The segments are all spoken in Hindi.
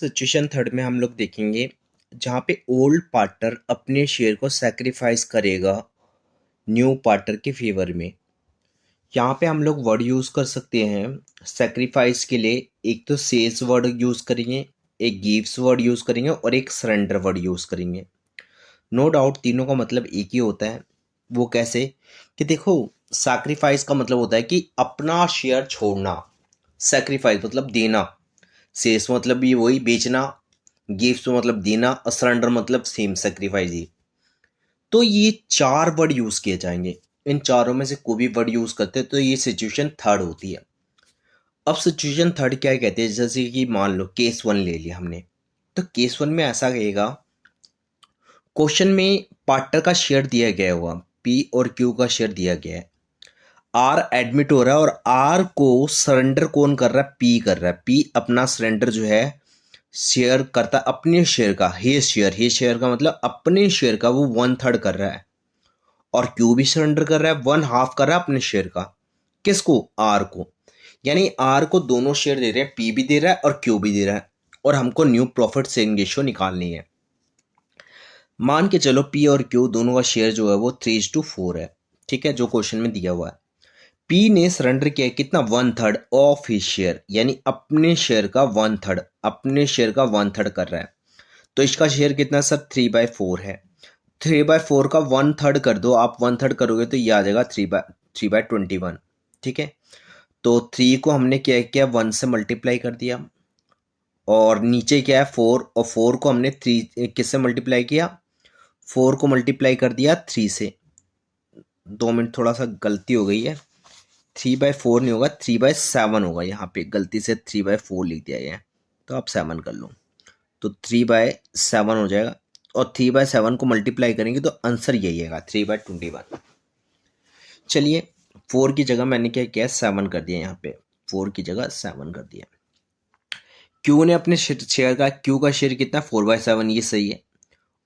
सिचुएशन थर्ड में हम लोग देखेंगे जहाँ पे ओल्ड पार्टनर अपने शेयर को सैक्रिफाइस करेगा न्यू पार्टनर के फेवर में। यहाँ पे हम लोग वर्ड यूज़ कर सकते हैं सैक्रिफाइस के लिए। एक तो सेल्स वर्ड यूज़ करेंगे, एक गिव्स वर्ड यूज़ करेंगे और एक सरेंडर वर्ड यूज़ करेंगे। नो डाउट तीनों का मतलब एक ही होता है। वो कैसे कि देखो, सैक्रिफाइस का मतलब होता है कि अपना शेयर छोड़ना, सैक्रिफाइस मतलब देना, सेल्स मतलब भी वही बेचना, गिफ्ट मतलब देना और सरेंडर मतलब सेम सेक्रीफाइस ही। तो ये चार वर्ड यूज किए जाएंगे। इन चारों में से कोई भी वर्ड यूज करते हैं तो ये सिचुएशन थर्ड होती है। अब सिचुएशन थर्ड क्या कहते हैं, जैसे कि मान लो केस वन ले लिया हमने, तो केस वन में ऐसा कहेगा, क्वेश्चन में पार्टनर का शेयर दिया गया होगा, पी और क्यू का शेयर दिया गया है। आर एडमिट हो रहा है और आर को सरेंडर कौन कर रहा है, पी कर रहा है। पी अपना सरेंडर जो है शेयर करता अपने शेयर का, हे शेयर का मतलब अपने शेयर का वो वन थर्ड कर रहा है। और क्यू भी सरेंडर कर रहा है, वन हाफ कर रहा है अपने शेयर का। किसको, आर को। यानी आर को दोनों शेयर दे रहे हैं, पी भी दे रहा है और क्यू भी दे रहा है। और हमको न्यू प्रॉफिट शेयरिंग रेशियो निकालनी है। मान के चलो पी और क्यू दोनों का शेयर जो है वो 3:4 है। ठीक है, जो क्वेश्चन में दिया हुआ है। पी ने सरेंडर किया है कितना, one third of his share, यानी अपने शेयर का वन थर्ड, अपने शेयर का वन थर्ड कर रहा है। तो इसका शेयर कितना सर, 3/4 है। 3/4 का वन थर्ड कर दो आप, वन थर्ड करोगे तो ये आ जाएगा 3/21। ठीक है, तो 3 को हमने क्या किया, 1 से मल्टीप्लाई कर दिया। और नीचे क्या है 4, और 4 को हमने 3 किससे मल्टीप्लाई किया, 4 को मल्टीप्लाई कर दिया 3 से। 2 मिनट, थोड़ा सा गलती हो गई है, 3/4 नहीं होगा, 3/7 होगा। यहाँ पे गलती से 3/4 लिख दिया है, तो आप 7 कर लो, तो 3/7 हो जाएगा। और 3/7 को मल्टीप्लाई करेंगे तो आंसर यही आएगा, 3/21। चलिए, 4 की जगह मैंने क्या किया, 7 कर दिया। यहाँ पे 4 की जगह 7 कर दिया। क्यू ने अपने शेयर का, क्यू का शेयर कितना, 4/7, ये सही है।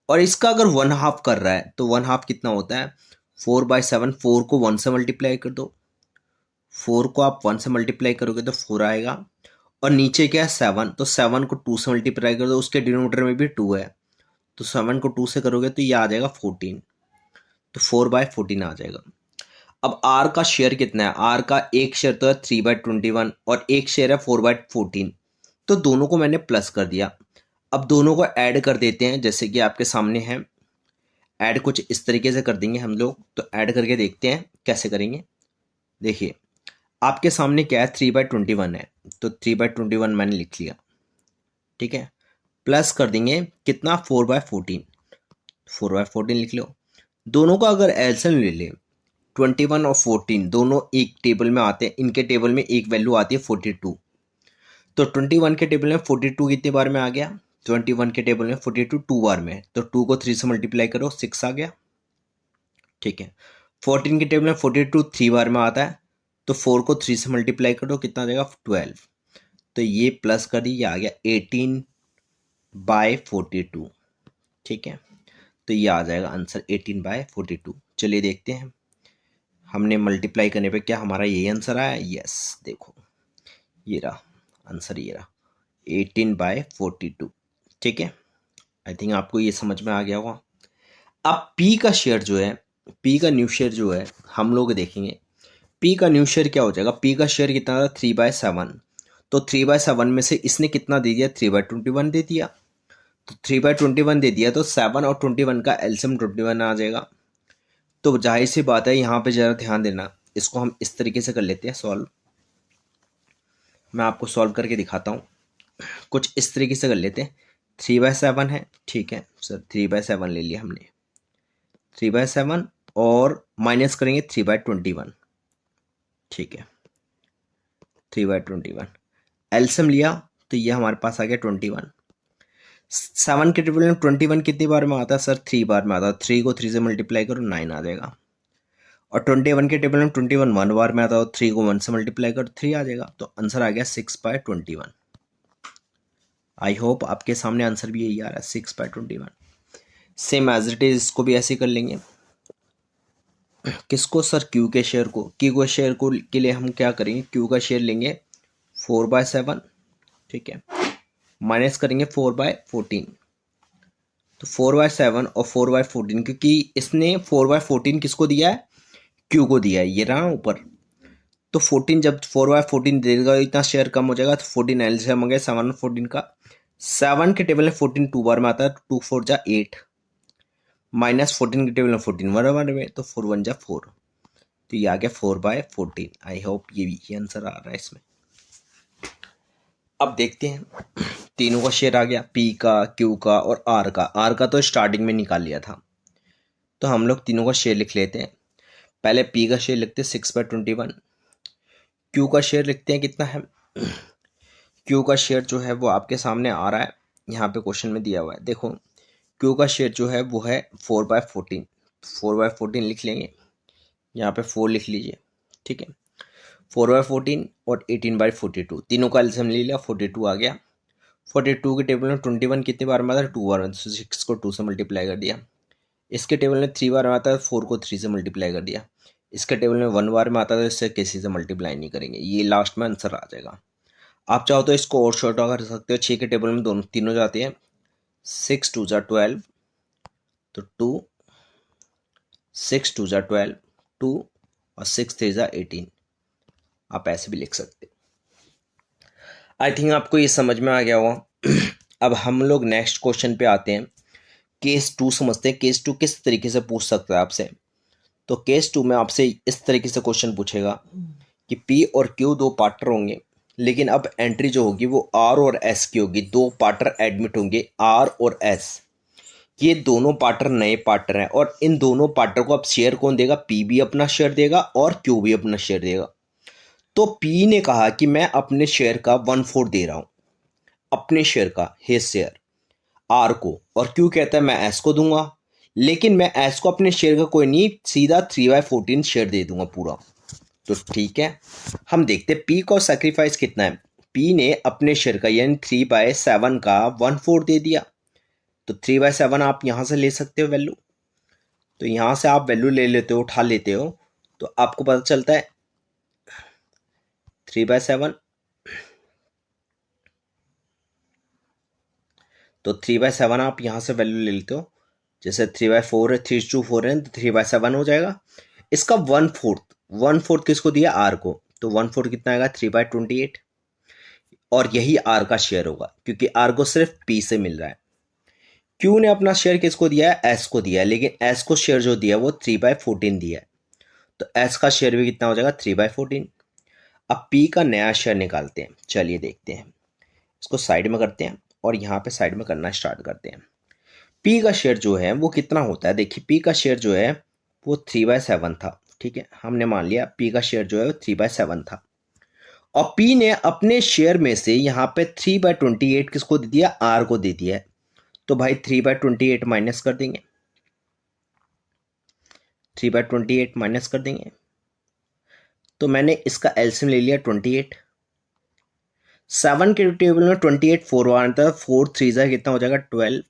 और इसका अगर वन हाफ कर रहा है तो वन हाफ कितना होता है, 4/7। 4 को 1 से मल्टीप्लाई कर दो, 4 को आप 1 से मल्टीप्लाई करोगे तो 4 आएगा। और नीचे क्या है 7, तो 7 को 2 से मल्टीप्लाई कर दो, उसके डिनोमिनेटर में भी 2 है, तो 7 को 2 से करोगे तो ये आ जाएगा 14, तो 4/14 आ जाएगा। अब आर का शेयर कितना है, आर का एक शेयर तो है 3/21 और एक शेयर है 4/14, तो दोनों को मैंने प्लस कर दिया। अब दोनों को ऐड कर देते हैं, जैसे कि आपके सामने है। ऐड कुछ इस तरीके से कर देंगे हम लोग, तो ऐड करके देखते हैं कैसे करेंगे। देखिए, आपके सामने क्या है, 3/21 है, तो 3/21 मैंने लिख लिया। ठीक है, प्लस कर देंगे कितना, 4/14, 4/14 लिख लो। दोनों का अगर एलसीएम ले ले, 21 और 14 दोनों एक टेबल में आते हैं, इनके टेबल में एक वैल्यू आती है 42। तो 21 के टेबल में 42 कितने बार में आ गया, 21 के टेबल में 42 2 बार में है, तो 2 को 3 से मल्टीप्लाई करो, 6 आ गया। ठीक है, 14 के टेबल में 42 3 बार में आता है, तो 4 को 3 से मल्टीप्लाई करो, कितना आ जाएगा 12। तो ये प्लस कर दी, ये आ गया 18/42। ठीक है, तो ये आ जाएगा आंसर 18/42। चलिए देखते हैं, हमने मल्टीप्लाई करने पे क्या हमारा यही आंसर आया। यस, देखो ये रहा आंसर, ये रहा 18/42। ठीक है, आई थिंक आपको ये समझ में आ गया होगा। अब पी का शेयर जो है, पी का न्यू शेयर जो है, हम लोग देखेंगे पी का न्यू शेयर क्या हो जाएगा। पी का शेयर कितना था, 3/7, तो 3/7 में से इसने कितना दे दिया, 3/21 दे दिया। तो 3/21 दे दिया, तो 7 और 21 का एलसीएम 21 आ जाएगा। तो जाहिर सी बात है, यहाँ पे जरा ध्यान देना, इसको हम इस तरीके से कर लेते हैं सॉल्व। मैं आपको सॉल्व करके दिखाता हूँ, कुछ इस तरीके से कर लेते हैं। 3/7 है, ठीक है सर, 3/7 ले लिया हमने, 3/7 और माइनस करेंगे 3/21। ठीक है, 3/21 एलसीएम लिया, तो ये हमारे पास आ गया 21। 7 के टेबल में 21 कितनी बार में आता है सर, 3 बार में आता है। 3 को 3 से मल्टीप्लाई करो, 9 आ जाएगा। और 21 के टेबल में 21 1 बार में आता है, 3 को 1 से मल्टीप्लाई करो, 3 आ जाएगा। तो आंसर आ गया 6/21। आई होप आपके सामने आंसर भी यही आ रहा है, 6/21। सेम एज इट इज इसको भी ऐसे कर लेंगे। किसको सर, क्यू के शेयर को। क्यू के शेयर को के लिए हम क्या करेंगे, क्यू का शेयर लेंगे 4/7। ठीक है, माइनस करेंगे 4/14, तो 4/7 और 4/14, क्योंकि इसने 4/14 किसको दिया है, क्यू को दिया है, ये रहा ऊपर। तो 14 जब 4/14 देगा इतना शेयर कम हो जाएगा, तो 14 एलसीएम हो गया 7 और 14 का। 7 के टेबल में 14 2 बार में आता है, 2 4 जा 8, माइनस 14 के टेबल में 14 1 बार में, तो 4 1 जा 4, तो ये आ गया 4/14। आई होप ये आंसर आ रहा है इसमें। अब देखते हैं, तीनों का शेयर आ गया, पी का, क्यू का और आर का। आर का तो स्टार्टिंग में निकाल लिया था, तो हम लोग तीनों का शेयर लिख लेते हैं। पहले पी का शेयर लिखते हैं 6/21, क्यू का शेयर लिखते हैं कितना है, क्यू का शेयर जो है वो आपके सामने आ रहा है, यहाँ पे क्वेश्चन में दिया हुआ है, देखो क्यू का शेयर जो है वो है 4/14, 4/14 लिख लेंगे, यहाँ पे 4 लिख लीजिए, ठीक है। 4/14 और 18/42, तीनों का एलसीएम ले लिया, 42 आ गया। 42 के टेबल में 21 कितने बार में आता है, 2 बार में, 6 को 2 से मल्टीप्लाई कर दिया। इसके टेबल में 3 बार में आता है, 4 को 3 से मल्टीप्लाई कर दिया। इसके टेबल में 1 बार में आता है, इससे किसी से मल्टीप्लाई नहीं करेंगे, ये लास्ट में आंसर आ जाएगा। आप चाहो तो इसको और शॉर्ट कर सकते हो, 6 के टेबल में दोनों तीनों जाते हैं, 6 2 जा 12, तो 2, 6 2 जा 12, 2 और 6 3 जा 18, आप ऐसे भी लिख सकते हो। आई थिंक आपको ये समझ में आ गया होगा। अब हम लोग नेक्स्ट क्वेश्चन पे आते हैं, केस 2 समझते हैं। केस 2 किस तरीके से पूछ सकता है आपसे, तो केस 2 में आपसे इस तरीके से क्वेश्चन पूछेगा कि पी और क्यू दो पार्टनर होंगे, लेकिन अब एंट्री जो होगी वो आर और एस की होगी। दो पार्टनर एडमिट होंगे, आर और एस, ये दोनों पार्टनर नए पार्टनर हैं, और इन दोनों पार्टनर को अब शेयर कौन देगा, पी भी अपना शेयर देगा और क्यू भी अपना शेयर देगा। तो पी ने कहा कि मैं अपने शेयर का 1/4 दे रहा हूं, अपने शेयर का हिस्सा शेयर आर को, और क्यू कहता है मैं एस को दूंगा, लेकिन मैं एस को अपने शेयर का कोई नहीं, सीधा 3/14 शेयर दे दूंगा पूरा। तो ठीक है, हम देखते पी को सैक्रिफाइस कितना है। पी ने अपने शेयर का यानी 3/7 का 1/4 दे दिया, तो 3/7 आप यहां से ले सकते हो वैल्यू, तो यहां से आप वैल्यू ले लेते हो, उठा लेते हो, तो आपको पता चलता है 3/7, तो 3/7 आप यहां से वैल्यू ले लेते हो, जैसे 3/4 है, 3:4 है, तो 3/7 हो जाएगा। इसका 1/4 किसको दिया, आर को, तो 1/4 कितना आएगा, 3/28, और यही आर का शेयर होगा, क्योंकि आर को सिर्फ पी से मिल रहा है। क्यू ने अपना शेयर किसको दिया है, एस को दिया है, लेकिन एस को शेयर जो दिया है वो 3/14 दिया है, तो एस का शेयर भी कितना हो जाएगा, 3/14। अब पी का नया शेयर निकालते हैं, चलिए देखते हैं, इसको साइड में करते हैं और यहाँ पे साइड में करना स्टार्ट करते हैं। पी का शेयर जो है वो कितना होता है, देखिए पी का शेयर जो है वो 3/7 था, ठीक है, हमने मान लिया पी का शेयर जो है वो 3/7 था, और पी ने अपने शेयर में से यहाँ पे 3/28 किसको दे दिया, आर को दे दिया है, तो भाई 3/28 माइनस कर देंगे, 3/28 माइनस कर देंगे, तो मैंने इसका एलसीएम ले लिया 28। 7 के टेबल में 28 4 बार आता है, 4 3 जा कितना हो जाएगा 12,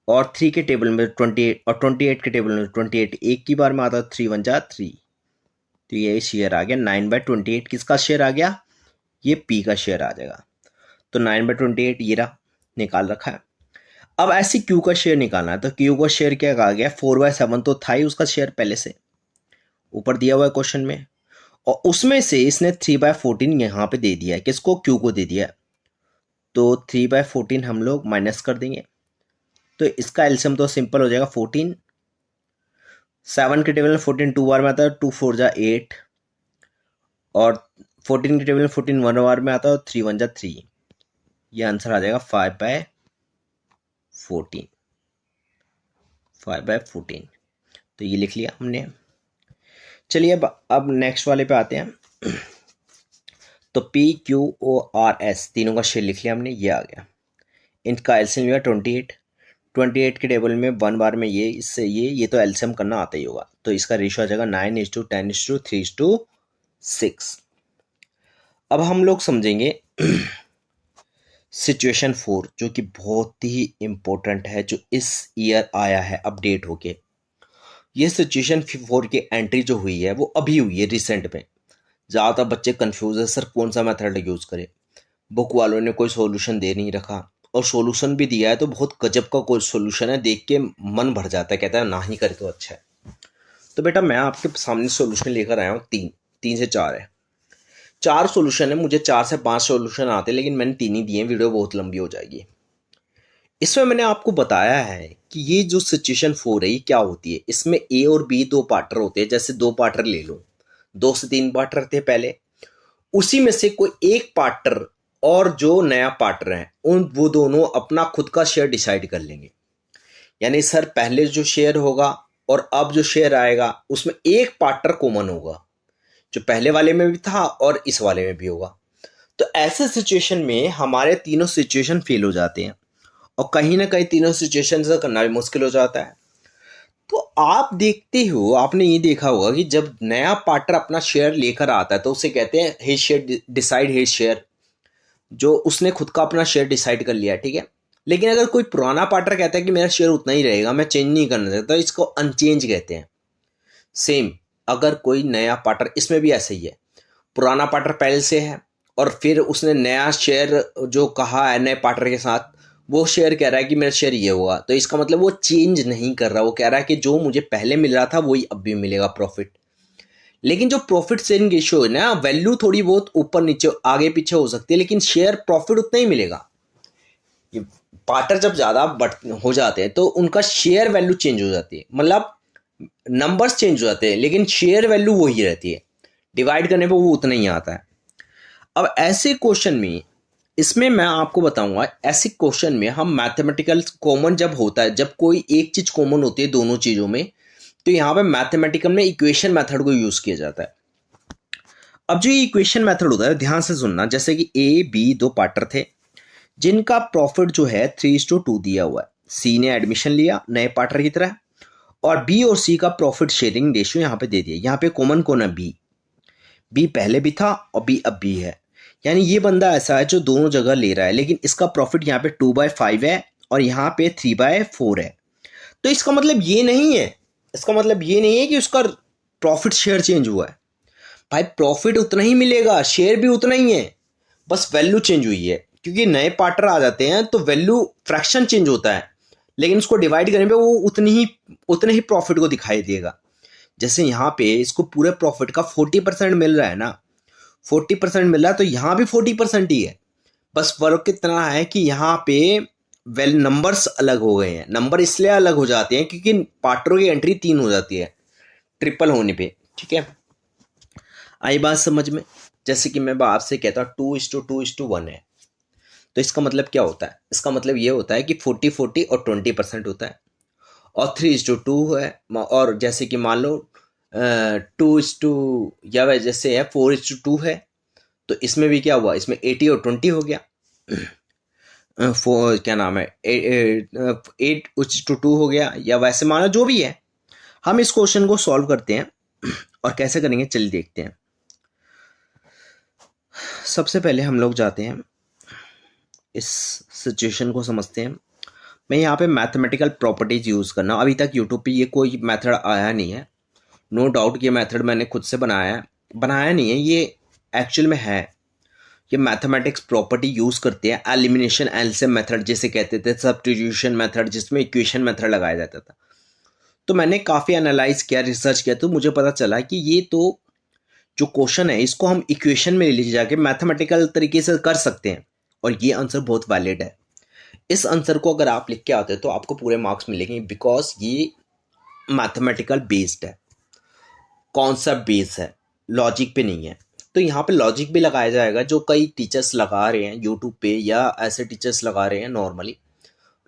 और 3 के टेबल में 28, और 28 के टेबल में 28 एक की बार में आता है, 3 1 जा 3, तो ये शेयर आ गया 9/28। किसका शेयर आ गया, ये पी का शेयर आ जाएगा, तो 9/28 ये रहा, निकाल रखा है। अब ऐसे क्यू का शेयर निकालना है, तो क्यू का शेयर क्या कहा गया, 4/7 तो था ही उसका शेयर पहले से, ऊपर दिया हुआ है क्वेश्चन में, और उसमें से इसने 3/14 यहाँ पे दे दिया है, किसको, क्यू को दे दिया है, तो 3/14 हम लोग माइनस कर देंगे, तो इसका एलसीएम तो सिंपल हो जाएगा 14। 7 के टेबल में 14 2 बार में आता है, 2 4 जा 8, और 14 के टेबल में 14 1 बार में आता है, 3 1 जा 3, ये आंसर आ जाएगा 5/14, 5/14, तो ये लिख लिया हमने। चलिए अब नेक्स्ट वाले पे आते हैं। तो P Q O R S तीनों का शेयर लिख लिया हमने, ये आ गया, इनका एलसीएम लिया 28। 28 के टेबल में 1 बार में ये, इससे ये तो एलसीएम करना आता ही होगा, तो इसका रेशियो आ जाएगा 9:10:3:6। अब हम लोग समझेंगे सिचुएशन 4, जो कि बहुत ही इंपॉर्टेंट है, जो इस ईयर आया है अपडेट होके। ये सिचुएशन 4 की एंट्री जो हुई है वो अभी हुई है रिसेंट में। ज़्यादातर बच्चे कंफ्यूज है, सर कौन सा मेथड यूज़ करें, बुक वालों ने कोई सॉल्यूशन दे नहीं रखा, और सॉल्यूशन भी दिया है तो बहुत गजब का कोई सॉल्यूशन है, देख के मन भर जाता है, कहता है ना ही करे तो अच्छा है। तो बेटा मैं आपके सामने सॉल्यूशन लेकर आया हूँ, तीन तीन से चार है, चार सॉल्यूशन है। मुझे 4 से 5 सॉल्यूशन आते हैं, लेकिन मैंने तीन ही दिए हैं, वीडियो बहुत लंबी हो जाएगी। इसमें मैंने आपको बताया है कि ये जो सिचुएशन 4 है ये क्या होती है। इसमें ए और बी दो पार्टनर होते हैं। जैसे दो पार्टनर ले लो, 2 से 3 पार्टनर थे पहले, उसी में से कोई एक पार्टनर और जो नया पार्टनर है वो दोनों अपना खुद का शेयर डिसाइड कर लेंगे। यानी सर पहले जो शेयर होगा और अब जो शेयर आएगा उसमें एक पार्टनर कॉमन होगा, जो पहले वाले में भी था और इस वाले में भी होगा। तो ऐसे सिचुएशन में हमारे तीनों सिचुएशन फेल हो जाते हैं, और कहीं ना कहीं तीनों सिचुएशन से करना भी मुश्किल हो जाता है। तो आप देखते हो, आपने ये देखा होगा कि जब नया पार्टनर अपना शेयर लेकर आता है तो उसे कहते हैं his share decide his share, जो उसने खुद का अपना शेयर डिसाइड कर लिया, ठीक है। लेकिन अगर कोई पुराना पार्टनर कहता है कि मेरा शेयर उतना ही रहेगा, मैं चेंज नहीं करना चाहता, तो इसको अनचेंज कहते हैं। सेम अगर कोई नया पार्टनर, इसमें भी ऐसा ही है, पुराना पार्टनर पहले से है और फिर उसने नया शेयर जो कहा है नए पार्टनर के साथ, वो शेयर कह रहा है कि मेरा शेयर ये होगा, तो इसका मतलब वो चेंज नहीं कर रहा, वो कह रहा है कि जो मुझे पहले मिल रहा था वही अब भी मिलेगा प्रॉफिट। लेकिन जो प्रॉफिट शेयरिंग रेशियो है ना, वैल्यू थोड़ी बहुत ऊपर नीचे आगे पीछे हो सकती है, लेकिन शेयर प्रॉफिट उतना ही मिलेगा। ये पार्टनर जब ज़्यादा बढ़ हो जाते हैं तो उनका शेयर वैल्यू चेंज हो जाती है, मतलब नंबर्स चेंज हो जाते हैं लेकिन शेयर वैल्यू वही रहती है, डिवाइड करने पे वो उतना ही आता है। अब ऐसे क्वेश्चन में, इसमें मैं आपको बताऊंगा, ऐसे क्वेश्चन में हम मैथमेटिकल कॉमन जब होता है, जब कोई एक चीज कॉमन होती है दोनों चीजों में, तो यहाँ पे मैथमेटिकल में इक्वेशन मेथड को यूज किया जाता है। अब जो ये इक्वेशन मेथड होता है, ध्यान से सुनना, जैसे कि ए बी दो पार्टनर थे जिनका प्रॉफिट जो है 3:2 दिया हुआ है। सी ने एडमिशन लिया नए पार्टनर की तरह, और बी और सी का प्रॉफिट शेयरिंग रेशियो यहाँ पे दे दिया। यहाँ पे कॉमन कौन है? बी। बी पहले भी था और बी अब भी है, यानी ये बंदा ऐसा है जो दोनों जगह ले रहा है, लेकिन इसका प्रॉफिट यहाँ पे 2/5 है और यहाँ पे 3/4 है। तो इसका मतलब ये नहीं है, इसका मतलब ये नहीं है कि उसका प्रॉफिट शेयर चेंज हुआ है। भाई प्रॉफिट उतना ही मिलेगा, शेयर भी उतना ही है, बस वैल्यू चेंज हुई है। क्योंकि नए पार्टनर आ जाते हैं तो वैल्यू फ्रैक्शन चेंज होता है, लेकिन उसको डिवाइड करने पे वो उतने ही प्रॉफिट को दिखाई देगा। जैसे यहाँ पे इसको पूरे प्रॉफिट का 40% मिल रहा है ना, 40% मिल रहा है, तो यहाँ भी 40% ही है। बस फर्क कितना है कि यहाँ पे नंबर्स अलग हो गए हैं। नंबर इसलिए अलग हो जाते हैं क्योंकि पार्टनरों की एंट्री 3 हो जाती है ट्रिपल होने पे, ठीक है। आई बात समझ में? जैसे कि मैं आपसे कहता हूँ 2:2:1 है, तो इसका मतलब क्या होता है? इसका मतलब ये होता है कि 40-40 और 20% होता है, और 3:2 है। और जैसे कि मान लो 2 या जैसे है 4:2 है, तो इसमें भी क्या हुआ, इसमें 80 और 20 हो गया। क्या नाम है, 8:2 हो गया, या वैसे मानो जो भी है। हम इस क्वेश्चन को सॉल्व करते हैं, और कैसे करेंगे चलिए देखते हैं। सबसे पहले हम लोग जाते हैं, इस सिचुएशन को समझते हैं। मैं यहाँ पे मैथमेटिकल प्रॉपर्टीज यूज़ करना, अभी तक यूट्यूब पे ये कोई मेथड आया नहीं है। नो डाउट ये मेथड मैंने खुद से बनाया नहीं है, ये एक्चुअल में है। ये मैथमेटिक्स प्रॉपर्टी यूज़ करते हैं, एलिमिनेशन एलसीएम मेथड जिसे कहते थे, सब्स्टिट्यूशन मेथड जिसमें इक्वेशन मेथड लगाया जाता था। तो मैंने काफ़ी एनालाइज किया, रिसर्च किया, तो मुझे पता चला कि ये तो जो क्वेश्चन है इसको हम इक्वेशन में ले जाके मैथमेटिकल तरीके से कर सकते हैं, और ये आंसर बहुत वैलिड है। इस आंसर को अगर आप लिख के आते हैं तो आपको पूरे मार्क्स मिलेंगे, बिकॉज ये मैथमेटिकल बेस्ड है, कॉन्सेप्ट बेस्ड है, लॉजिक पे नहीं है। तो यहाँ पे लॉजिक भी लगाया जाएगा, जो कई टीचर्स लगा रहे हैं यूट्यूब पे, या ऐसे टीचर्स लगा रहे हैं नॉर्मली।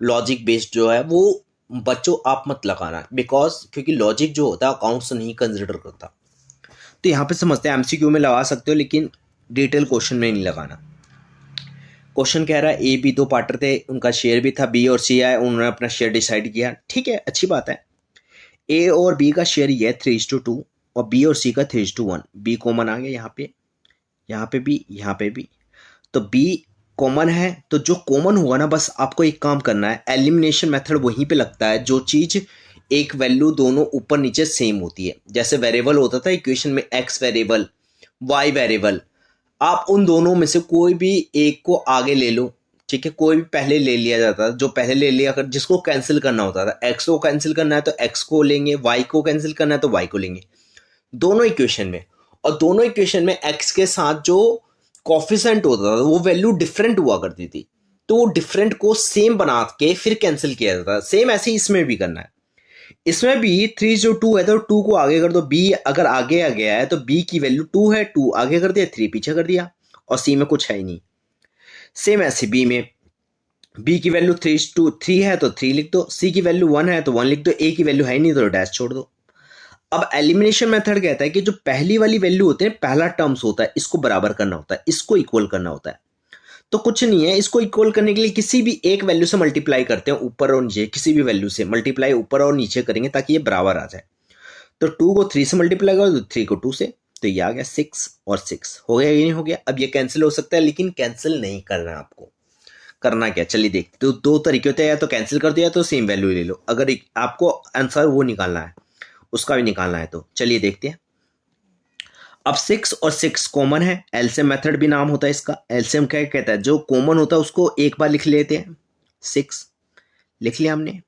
लॉजिक बेस्ड जो है वो बच्चों आप मत लगाना, बिकॉज क्योंकि लॉजिक जो होता है अकाउंट्स नहीं कंसिडर करता। तो यहाँ पे समझते हैं, एमसीक्यू में लगा सकते हो लेकिन डिटेल क्वेश्चन में नहीं लगाना। क्वेश्चन कह रहा है ए बी दो पार्टनर थे, उनका शेयर भी था, बी और सी आए, उन्होंने अपना शेयर डिसाइड किया, ठीक है, अच्छी बात है। ए और बी का शेयर ये है 3:2 और बी और सी का 3:1। बी कॉमन आ गया यहाँ पे, यहाँ पे भी, यहाँ पे भी, तो बी कॉमन है। तो जो कॉमन हुआ ना, बस आपको एक काम करना है, एलिमिनेशन मेथड वहीं पे लगता है जो चीज एक वैल्यू दोनों ऊपर नीचे सेम होती है। जैसे वेरिएबल होता था इक्वेशन में, एक्स वेरिएबल, वाई वेरिएबल, आप उन दोनों में से कोई भी एक को आगे ले लो, ठीक है, कोई भी पहले ले लिया जाता था, जो पहले ले लिया कर जिसको कैंसिल करना होता था, एक्स को कैंसिल करना है तो एक्स को लेंगे, वाई को कैंसिल करना है तो वाई को लेंगे दोनों इक्वेशन में। और दोनों इक्वेशन में एक्स के साथ जो कॉफिशेंट होता था वो वैल्यू डिफरेंट हुआ करती थी, तो वो डिफरेंट को सेम बना के फिर कैंसिल किया जाता है। सेम ऐसे ही इसमें भी करना है। इसमें भी 3 जो 2 है तो 2 को आगे कर दो, बी अगर आगे आ गया है तो बी की वैल्यू 2 है, 2 आगे कर दिया, 3 पीछे कर दिया, और सी में कुछ है ही नहीं। सेम ऐसे बी में, बी की वैल्यू 3 है तो 3 लिख दो, सी की वैल्यू 1 है तो 1 लिख दो, ए की वैल्यू है ही नहीं तो डैश छोड़ दो। अब एलिमिनेशन मेथड कहता है कि जो पहली वाली वैल्यू होते हैं, पहला टर्म्स होता है, इसको बराबर करना होता है, इसको इक्वल करना होता है। तो कुछ नहीं है, इसको इक्वल करने के लिए किसी भी एक वैल्यू से मल्टीप्लाई करते हैं, ऊपर और नीचे किसी भी वैल्यू से मल्टीप्लाई ऊपर और नीचे करेंगे ताकि ये बराबर आ जाए। तो 2 को 3 से मल्टीप्लाई करो तो 3 को 2 से, तो ये आ गया 6 और 6 हो गया, ये नहीं हो गया। अब ये कैंसिल हो सकता है लेकिन कैंसिल नहीं करना है आपको। करना क्या, चलिए देखते। तो दो तरीके होते हैं, या तो कैंसिल कर दो या तो सेम वैल्यू ले लो। अगर आपको आंसर वो निकालना है, उसका भी निकालना है, तो चलिए देखते हैं। अब 6 और 6 कॉमन है, एलसीएम मेथड भी नाम होता है इसका। एलसीएम क्या कहता है, जो कॉमन होता है उसको एक बार लिख लेते हैं। 6 लिख लिया हमने,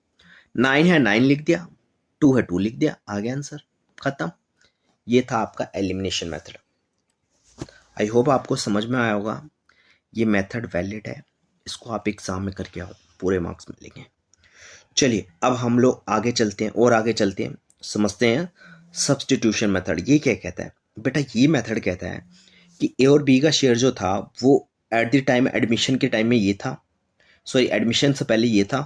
9 है 9 लिख दिया, 2 है 2 लिख दिया, आ गया आंसर, खत्म। ये था आपका एलिमिनेशन मेथड। आई होप आपको समझ में आया होगा। ये मेथड वैलिड है, इसको आप एग्जाम में करके आओ, पूरे मार्क्स मिलेंगे। चलिए अब हम लोग आगे चलते हैं, और आगे चलते हैं, समझते हैं सब्स्टिट्यूशन मेथड। ये क्या कहता है बेटा, ये मेथड कहता है कि ए और बी का शेयर जो था वो एट द टाइम एडमिशन के टाइम में ये था, सॉरी एडमिशन से पहले ये था,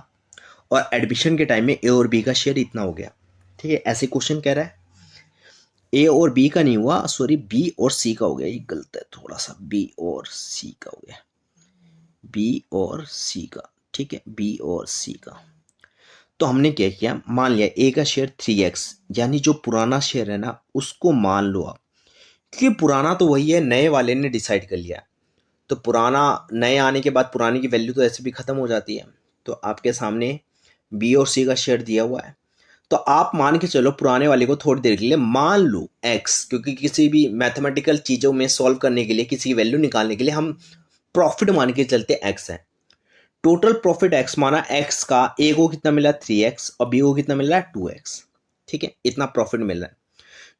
और एडमिशन के टाइम में ए और बी का शेयर इतना हो गया। ठीक है, ऐसे क्वेश्चन कह रहा है। ए और बी का नहीं हुआ, सॉरी बी और सी का हो गया, ये गलत है थोड़ा सा, बी और सी का हो गया, बी और सी का, ठीक है, बी और सी का। तो हमने क्या किया, मान लिया ए का शेयर 3x, यानी जो पुराना शेयर है ना उसको मान लो आप, क्योंकि पुराना तो वही है, नए वाले ने डिसाइड कर लिया। तो पुराना नए आने के बाद पुराने की वैल्यू तो ऐसे भी खत्म हो जाती है। तो आपके सामने बी और सी का शेयर दिया हुआ है, तो आप मान के चलो पुराने वाले को थोड़ी देर के लिए मान लो x, क्योंकि किसी भी मैथमेटिकल चीज़ों में सॉल्व करने के लिए, किसी की वैल्यू निकालने के लिए हम प्रॉफिट मान के चलते x है। टोटल प्रॉफिट x माना, x का a को कितना मिला 3x और b को कितना मिल रहा है 2x। ठीक है, इतना प्रॉफिट मिल रहा है,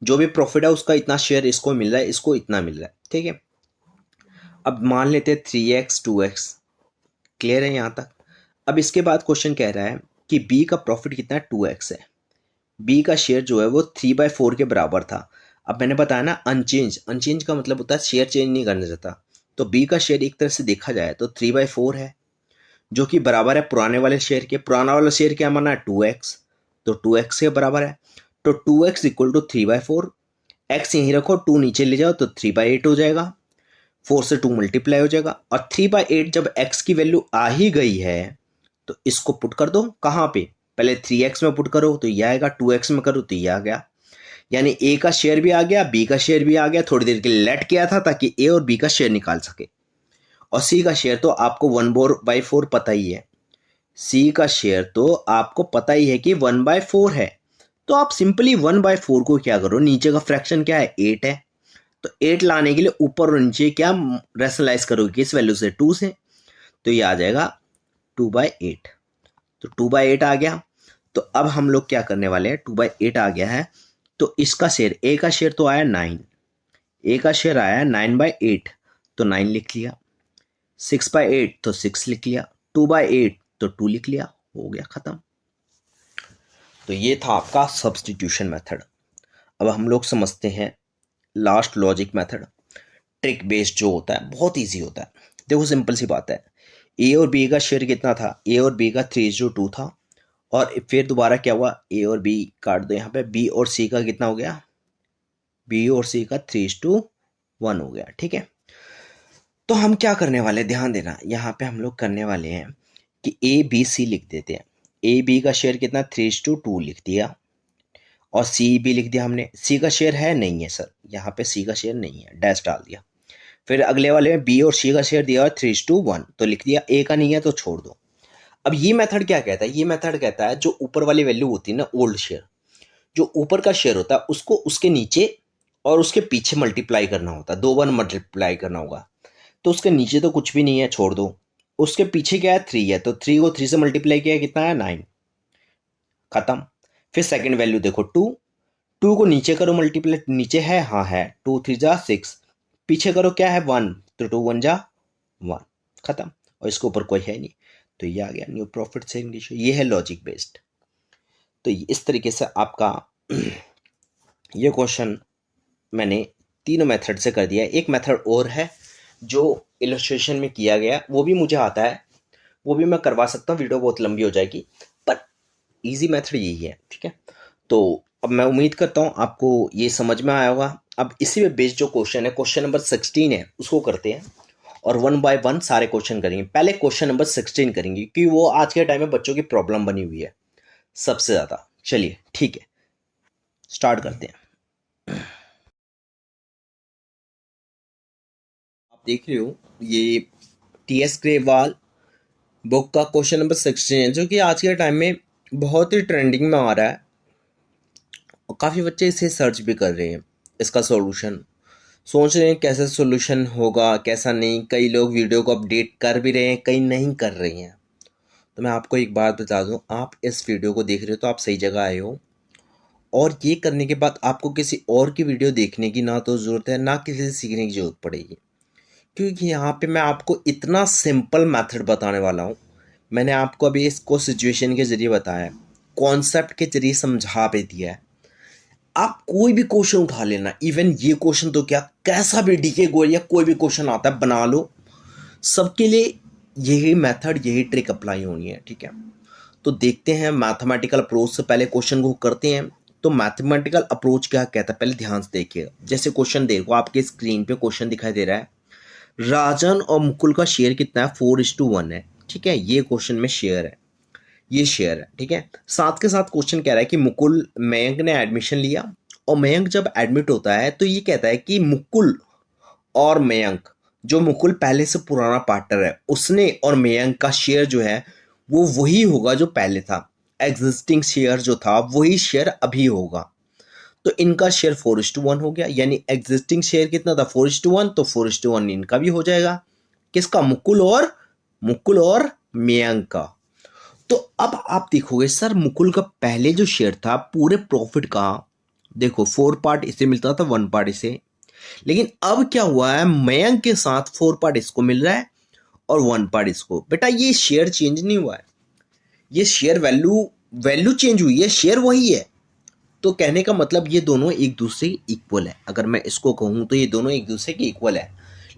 जो भी प्रॉफिट है उसका इतना शेयर इसको मिल रहा है, इसको इतना मिल रहा है। ठीक है, अब मान लेते हैं 3x 2x, क्लियर है यहाँ तक। अब इसके बाद क्वेश्चन कह रहा है कि b का प्रॉफिट कितना है 2x है, b का शेयर जो है वो 3/4 के बराबर था। अब मैंने बताया ना अनचेंज, अनचेंज का मतलब होता है शेयर चेंज नहीं करना चाहता। तो b का शेयर एक तरह से देखा जाए तो 3/4 है, जो कि बराबर है पुराने वाले शेयर के। पुराना वाला शेयर क्या माना है 2x, तो 2x के बराबर है। तो 2x इक्वल टू 3/4, x यहीं रखो, 2 नीचे ले जाओ तो 3/8 हो जाएगा, 4 से 2 मल्टीप्लाई हो जाएगा। और 3/8 जब x की वैल्यू आ ही गई है तो इसको पुट कर दो, कहाँ पे, पहले 3x में पुट करो तो ये आएगा, 2x में करो तो ये आ गया, यानी a का शेयर भी आ गया, b का शेयर भी आ गया। थोड़ी देर के लिए लेट किया था ताकि a और b का शेयर निकाल सके। और c का शेयर तो आपको 1/4 पता ही है, c का शेयर तो आपको पता ही है कि 1/4 है। तो आप सिंपली 1/4 को क्या करो, नीचे का फ्रैक्शन क्या है 8 है, तो 8 लाने के लिए ऊपर और नीचे क्या रेशनलाइज करोगे, किस वैल्यू से 2 से, तो ये आ जाएगा 2/8। तो 2/8 आ गया। तो अब हम लोग क्या करने वाले हैं, 2/8 आ गया है तो इसका शेयर, ए का शेयर तो आया 9, ए का शेयर आया 9/8, तो 9 लिख लिया, 6/8 तो 6 लिख लिया, 2/8 तो 2 लिख लिया, हो गया खत्म। तो ये था आपका सब्स्टिट्यूशन मेथड। अब हम लोग समझते हैं last logic method. Trick based जो होता है बहुत इजी होता है। देखो सिंपल सी बात है, ए और बी का शेयर कितना था, ए और बी का 3:2 था, और फिर दोबारा क्या हुआ, ए और बी काट दो यहाँ पे, बी और सी का कितना हो गया, बी और सी का 3:1 हो गया। ठीक है, तो हम क्या करने वाले, ध्यान देना, यहाँ पे हम लोग करने वाले हैं कि ए बी सी लिख देते हैं। ए बी का शेयर कितना 3:2 लिख दिया, और सी भी लिख दिया हमने। सी का शेयर है नहीं है सर, यहाँ पे सी का शेयर नहीं है, डैश डाल दिया। फिर अगले वाले में बी और सी का शेयर दिया 3:1, तो लिख दिया, ए का नहीं है तो छोड़ दो। अब ये मेथड क्या कहता है, ये मेथड कहता है जो ऊपर वाली वैल्यू होती है ना ओल्ड शेयर, जो ऊपर का शेयर होता है उसको उसके नीचे और उसके पीछे मल्टीप्लाई करना होता है, 2 बार मल्टीप्लाई करना होगा। तो उसके नीचे तो कुछ भी नहीं है, छोड़ दो। उसके पीछे क्या है, 3 है, तो 3 को 3 से मल्टीप्लाई किया कितना है, 9। खत्म। फिर सेकंड वैल्यू देखो 2, 2 को नीचे करो मल्टीप्लाई, नीचे है, हाँ है, 2 3 जा 6, पीछे करो क्या है 1, तो 2 1 जा 1। खत्म। और इसके ऊपर कोई है नहीं, तो ये आ गया न्यू प्रॉफिट शेयरिंग रेशियो। ये है लॉजिक बेस्ड। तो इस तरीके से आपका ये क्वेश्चन मैंने तीनों मेथड से कर दिया है। एक मेथड और है जो इलस्ट्रेशन में किया गया, वो भी मुझे आता है, वो भी मैं करवा सकता हूँ, वीडियो बहुत लंबी हो जाएगी, पर इजी मेथड यही है। ठीक है, तो अब मैं उम्मीद करता हूँ आपको ये समझ में आया होगा। अब इसी में बेस्ड जो क्वेश्चन है, क्वेश्चन नंबर 16 है, उसको करते हैं और 1 बाय 1 सारे क्वेश्चन करेंगे। पहले क्वेश्चन नंबर 16 करेंगे क्योंकि वो आज के टाइम में बच्चों की प्रॉब्लम बनी हुई है सबसे ज़्यादा। चलिए ठीक है, स्टार्ट करते हैं। आप देख रहे हो ये टी.एस. ग्रेवाल बुक का क्वेश्चन नंबर 16 है, जो कि आज के टाइम में बहुत ही ट्रेंडिंग में आ रहा है और काफ़ी बच्चे इसे सर्च भी कर रहे हैं। इसका सॉल्यूशन सोच रहे हैं कैसा सॉल्यूशन होगा कैसा नहीं। कई लोग वीडियो को अपडेट कर भी रहे हैं, कई नहीं कर रहे हैं। तो मैं आपको एक बात बता दूं, आप इस वीडियो को देख रहे हो तो आप सही जगह आए हो। और ये करने के बाद आपको किसी और की वीडियो देखने की ना तो ज़रूरत है, ना किसी से सीखने की ज़रूरत पड़ेगी, क्योंकि यहाँ पे मैं आपको इतना सिंपल मेथड बताने वाला हूँ। मैंने आपको अभी इसको सिचुएशन के ज़रिए बताया है, कॉन्सेप्ट के ज़रिए समझा भी दिया है। आप कोई भी क्वेश्चन उठा लेना, इवन ये क्वेश्चन तो क्या, कैसा भी डीके गोल या कोई भी क्वेश्चन आता है बना लो, सबके लिए यही मेथड यही ट्रिक अप्लाई होनी है। ठीक है, तो देखते हैं मैथमेटिकल अप्रोच से पहले क्वेश्चन को करते हैं। तो मैथमेटिकल अप्रोच क्या कहता है, पहले ध्यान से देखिएगा। जैसे क्वेश्चन देखो, आपके स्क्रीन पे क्वेश्चन दिखाई दे रहा है, राजन और मुकुल का शेयर कितना है, 4:1 है। ठीक है, ये क्वेश्चन में शेयर है, ये शेयर है। ठीक है, साथ के साथ क्वेश्चन कह रहा है कि मुकुल, मयंक ने एडमिशन लिया, और मयंक जब एडमिट होता है तो ये कहता है कि मुकुल और मयंक, जो मुकुल पहले से पुराना पार्टनर है, उसने और मयंक का शेयर जो है वो वही होगा जो पहले था। एग्जिस्टिंग शेयर जो था वही शेयर अभी होगा। तो इनका शेयर 4:1 हो गया, यानी एग्जिस्टिंग शेयर कितना था, 4:1, तो 4:1 इनका भी हो जाएगा। किसका, मुकुल और मयंक का। तो अब आप देखोगे सर, मुकुल का पहले जो शेयर था पूरे प्रॉफिट का, देखो 4 पार्ट इसे मिलता था, 1 पार्ट इसे। लेकिन अब क्या हुआ है, मयंक के साथ 4 पार्ट इसको मिल रहा है और 1 पार्ट इसको। बेटा ये शेयर चेंज नहीं हुआ है, ये शेयर वैल्यू वैल्यू चेंज हुई है, शेयर वही है। तो कहने का मतलब ये दोनों एक दूसरे के इक्वल है। अगर मैं इसको कहूं तो ये दोनों एक दूसरे के इक्वल है,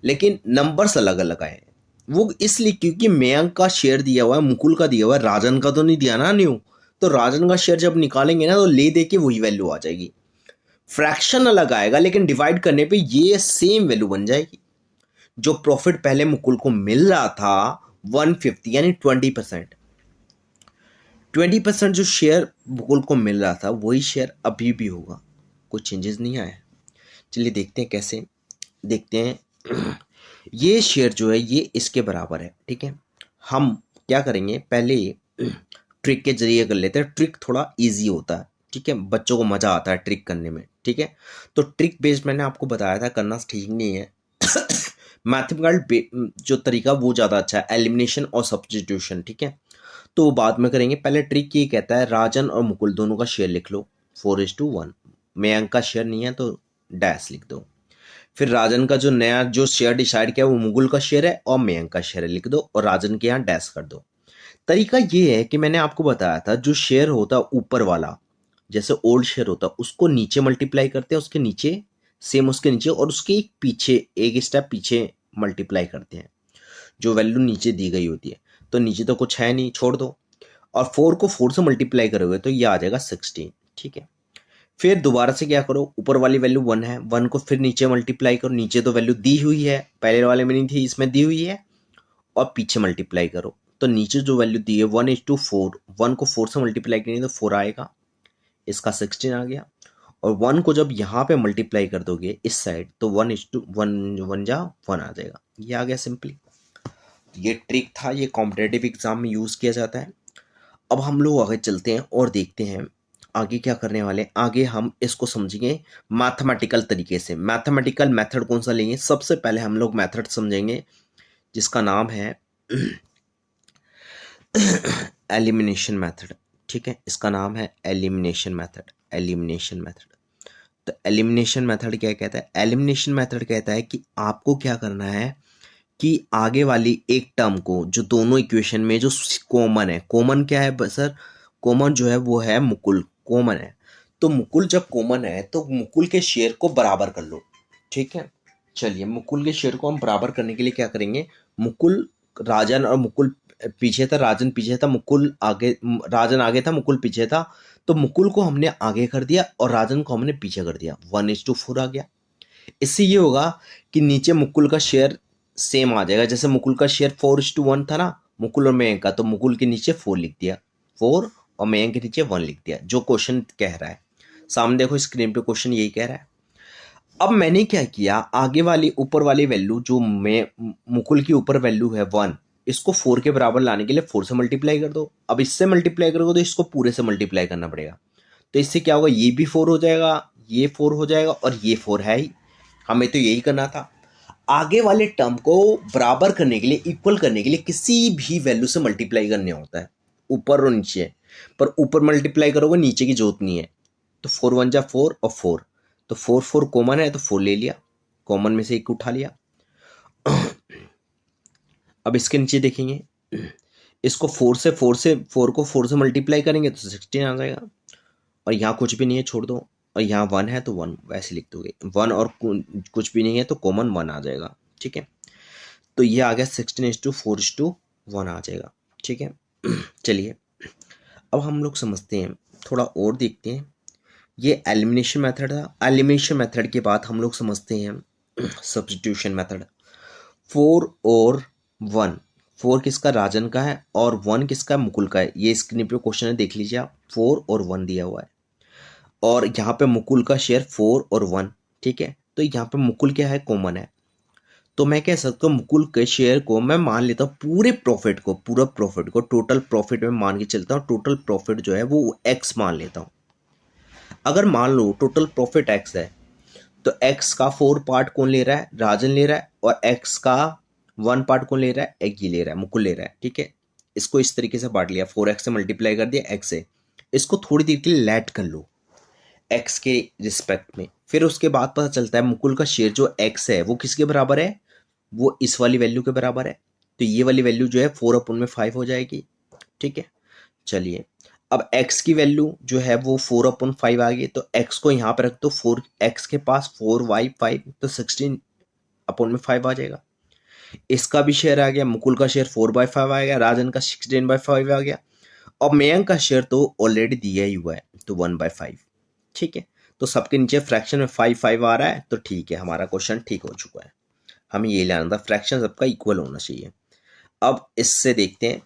लेकिन नंबर्स अलग अलग आए हैं। वो इसलिए क्योंकि मयंक का शेयर दिया हुआ है, मुकुल का दिया हुआ है, राजन का तो नहीं दिया ना न्यू। तो राजन का शेयर जब निकालेंगे ना तो ले दे के वही वैल्यू आ जाएगी। फ्रैक्शन अलग आएगा लेकिन डिवाइड करने पे ये सेम वैल्यू बन जाएगी। जो प्रॉफिट पहले मुकुल को मिल रहा था 150, यानी 20%, 20% जो शेयर मुकुल को मिल रहा था वही शेयर अभी भी होगा, कोई चेंजेस नहीं आया। चलिए देखते हैं कैसे, देखते हैं। ये शेयर जो है ये इसके बराबर है। ठीक है, हम क्या करेंगे, पहले ट्रिक के जरिए कर लेते हैं। ट्रिक थोड़ा इजी होता है, ठीक है, बच्चों को मज़ा आता है ट्रिक करने में। ठीक है, तो ट्रिक बेस्ड मैंने आपको बताया था, करना ठीक नहीं है। मैथमेटिकल जो तरीका वो ज़्यादा अच्छा है, एलिमिनेशन और सब्स्टिट्यूशन। ठीक है, तो वो बाद में करेंगे। पहले ट्रिक ये कहता है राजन और मुकुल दोनों का शेयर लिख लो 4:1। मयंक का शेयर नहीं है तो डैश लिख दो। फिर राजन का जो नया जो शेयर डिसाइड किया वो मुकुल का शेयर है और मयंक का शेयर है, लिख दो, और राजन के यहाँ डैश कर दो। तरीका ये है कि मैंने आपको बताया था, जो शेयर होता ऊपर वाला, जैसे ओल्ड शेयर होता, उसको नीचे मल्टीप्लाई करते हैं, उसके नीचे सेम उसके नीचे, और उसके एक पीछे एक स्टेप पीछे मल्टीप्लाई करते हैं, जो वैल्यू नीचे दी गई होती है। तो नीचे तो कुछ है नहीं, छोड़ दो, और 4 को 4 से मल्टीप्लाई करोगे तो ये आ जाएगा 16। ठीक है, फिर दोबारा से क्या करो, ऊपर वाली वैल्यू 1 है, 1 को फिर नीचे मल्टीप्लाई करो, नीचे तो वैल्यू दी हुई है, पहले वाले में नहीं थी, इसमें दी हुई है, और पीछे मल्टीप्लाई करो। तो नीचे जो वैल्यू दी है 1:4, 1 को 4 से मल्टीप्लाई करेंगे तो 4 आएगा, इसका 16 आ गया। और 1 को जब यहाँ पे मल्टीप्लाई कर दोगे इस साइड तो 1:1, 1 जा 1 आ जाएगा, ये आ गया सिंपली। ये ट्रिक था, ये कॉम्पिटेटिव एग्जाम में यूज़ किया जाता है। अब हम लोग आगे चलते हैं और देखते हैं आगे क्या करने वाले हैं, आगे हम इसको समझेंगे मैथमेटिकल तरीके से। मैथमेटिकल मेथड कौन सा लेंगे, सबसे पहले हम लोग मेथड समझेंगे जिसका नाम है एलिमिनेशन मेथड। ठीक है, इसका नाम है एलिमिनेशन मेथड। एलिमिनेशन मेथड, तो एलिमिनेशन मेथड क्या कहता है, एलिमिनेशन मेथड कहता है कि आपको क्या करना है कि आगे वाली एक टर्म को, जो दोनों इक्वेशन में जो कॉमन है, कॉमन क्या है सर, कॉमन जो है वो है मुकुल, कॉमन है। तो मुकुल जब कॉमन है तो मुकुल के शेयर को बराबर कर लो। ठीक है, चलिए मुकुल के शेयर को हम बराबर करने के लिए क्या करेंगे, मुकुल, राजन और मुकुल पीछे था, राजन पीछे था, मुकुल आगे, राजन आगे था, मुकुल पीछे था। तो मुकुल को हमने आगे कर दिया और राजन को हमने पीछे कर दिया, 1:4 आ गया। इससे ये होगा कि नीचे मुकुल का शेयर सेम आ जाएगा, जैसे मुकुल का शेयर 4:1 था ना, मुकुल और मयंक का, तो मुकुल के नीचे 4 लिख दिया, 4, और मयंक के नीचे 1 लिख दिया, जो क्वेश्चन कह रहा है। सामने देखो स्क्रीन पे क्वेश्चन यही कह रहा है। अब मैंने क्या किया, आगे वाली ऊपर वाली वैल्यू जो मैं, मुकुल की ऊपर वैल्यू है 1, इसको 4 के बराबर लाने के लिए 4 से मल्टीप्लाई कर दो। अब इससे मल्टीप्लाई करोगे तो इसको पूरे से मल्टीप्लाई करना पड़ेगा। तो इससे क्या होगा, ये भी 4 हो जाएगा, ये 4 हो जाएगा, और ये 4 है ही, हमें तो यही करना था। आगे वाले टर्म को बराबर करने के लिए, इक्वल करने के लिए किसी भी वैल्यू से मल्टीप्लाई करने होता है, ऊपर और नीचे। पर ऊपर मल्टीप्लाई करोगे, नीचे की जरूरत नहीं है। तो 4 1 जा 4 और 4, तो 4 4 कॉमन है तो 4 ले लिया, कॉमन में से एक उठा लिया। अब इसके नीचे देखेंगे, इसको 4 को 4 से मल्टीप्लाई करेंगे तो 16 आ जाएगा, और यहाँ कुछ भी नहीं है छोड़ दो, और यहाँ 1 है तो 1 वैसे लिख दोगे, 1 और कुछ भी नहीं है तो कॉमन 1 आ जाएगा। ठीक है, तो ये आ गया 16:4:1 आ जाएगा। ठीक है, चलिए अब हम लोग समझते हैं, थोड़ा और देखते हैं। ये एलिमिनेशन मेथड था। एलिमिनेशन मेथड के बाद हम लोग समझते हैं सब्स्टिट्यूशन मेथड। 4 और 1, 4 किसका, राजन का है, और 1 किसका, मुकुल का है। ये स्क्रीन पे क्वेश्चन है, देख लीजिए आप, 4 और 1 दिया हुआ है, और यहाँ पे मुकुल का शेयर 4 और 1। ठीक है, तो यहाँ पे मुकुल क्या है, कॉमन है। तो मैं कह सकता हूँ मुकुल के शेयर को मैं मान लेता हूँ, पूरे प्रॉफिट को, पूरा प्रॉफिट को टोटल प्रॉफिट में मान के चलता हूँ। टोटल प्रॉफिट जो है वो एक्स मान लेता हूँ। अगर मान लो टोटल प्रॉफिट एक्स है, तो एक्स का 4 पार्ट कौन ले रहा है, राजन ले रहा है, और एक्स का 1 पार्ट कौन ले रहा है, एक ये ले रहा है, मुकुल ले रहा है। ठीक है, इसको इस तरीके से बांट लिया, 4x से मल्टीप्लाई कर दिया एक्स से। इसको थोड़ी देर के लिए लेट कर लो एक्स के रिस्पेक्ट में, फिर उसके बाद पता चलता है मुकुल का शेयर जो एक्स है वो किसके बराबर है, वो इस वाली वैल्यू के बराबर है। तो ये वाली वैल्यू जो है 4/5 हो जाएगी। ठीक है, चलिए अब x की वैल्यू जो है वो 4/5 आ गई, तो x को यहाँ पर रख दो, 4x के पास 4y5, तो 16/5 आ जाएगा। इसका भी शेयर आ गया, मुकुल का शेयर 4/5 आ गया, राजन का 16/5 आ गया, और मयंक का शेयर तो ऑलरेडी दिया ही हुआ है, तो 1/5। ठीक है, तो सबके नीचे फ्रैक्शन में 5 5 आ रहा है, तो ठीक है, हमारा क्वेश्चन ठीक हो चुका है। हमें ये लाना था, फ्रैक्शन सबका इक्वल होना चाहिए। अब इससे देखते हैं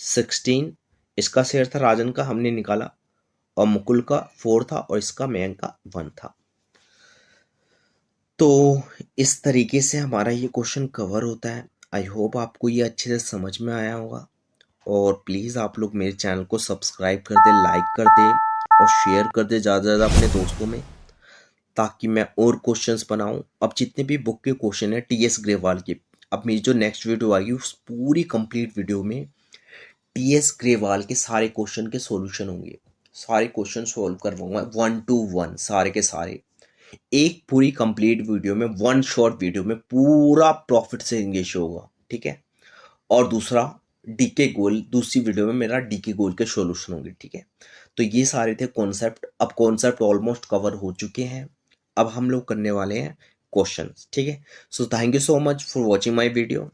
16 इसका शेयर था, राजन का हमने निकाला, और मुकुल का 4 था, और इसका मयंक का 1 था। तो इस तरीके से हमारा ये क्वेश्चन कवर होता है। आई होप आपको ये अच्छे से समझ में आया होगा, और प्लीज़ आप लोग मेरे चैनल को सब्सक्राइब कर दे, लाइक कर दे, और शेयर कर दे ज़्यादा से ज़्यादा अपने दोस्तों में, ताकि मैं और क्वेश्चंस बनाऊं। अब जितने भी बुक के क्वेश्चन है टीएस ग्रेवाल के, अब मेरी जो नेक्स्ट वीडियो आएगी उस पूरी कंप्लीट वीडियो में टीएस ग्रेवाल के सारे क्वेश्चन के सॉल्यूशन होंगे, सारे क्वेश्चन सॉल्व करवाऊंगा 1 to 1, सारे के सारे एक पूरी कंप्लीट वीडियो में, वन शॉर्ट वीडियो में पूरा प्रॉफिट से इंगेज होगा। ठीक है, और दूसरा डीके गोल, दूसरी वीडियो में मेरा डीके गोल के सॉल्यूशन होंगे। ठीक है, तो ये सारे थे कॉन्सेप्ट। अब कॉन्सेप्ट ऑलमोस्ट कवर हो चुके हैं, अब हम लोग करने वाले हैं क्वेश्चंस। ठीक है, so thank you so much for watching my video.